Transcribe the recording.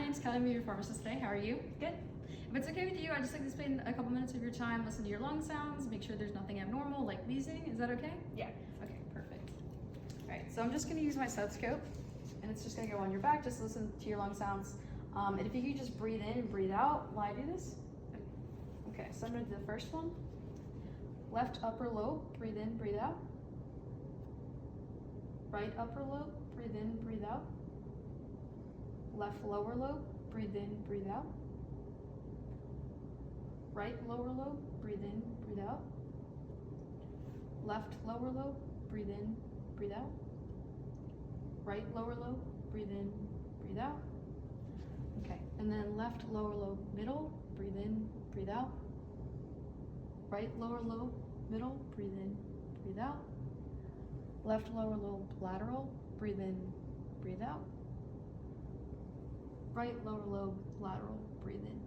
name's Kelly. I'm your pharmacist today. How are you? Good. If it's okay with you, I'd just like to spend a couple minutes of your time, listen to your lung sounds, make sure there's nothing abnormal like wheezing. Is that okay? Yeah. Okay, perfect. All right, so I'm just gonna use my stethoscope and it's just gonna go on your back. Just listen to your lung sounds. And if you could just breathe in and breathe out while I do this. Okay, so I'm gonna do the first one. Left upper lobe, breathe in, breathe out. Right upper lobe, breathe in, breathe out. Left lower lobe, breathe in, breathe out. Right lower lobe, breathe in, breathe out. Left lower lobe, breathe in, breathe out. Right lower lobe, breathe in, breathe out. Okay, and then left lower lobe, middle, breathe in, breathe out. Right lower lobe, middle, breathe in, breathe out. Left lower lobe, lateral, breathe in, breathe out. Right lower lobe, lateral, breathe in,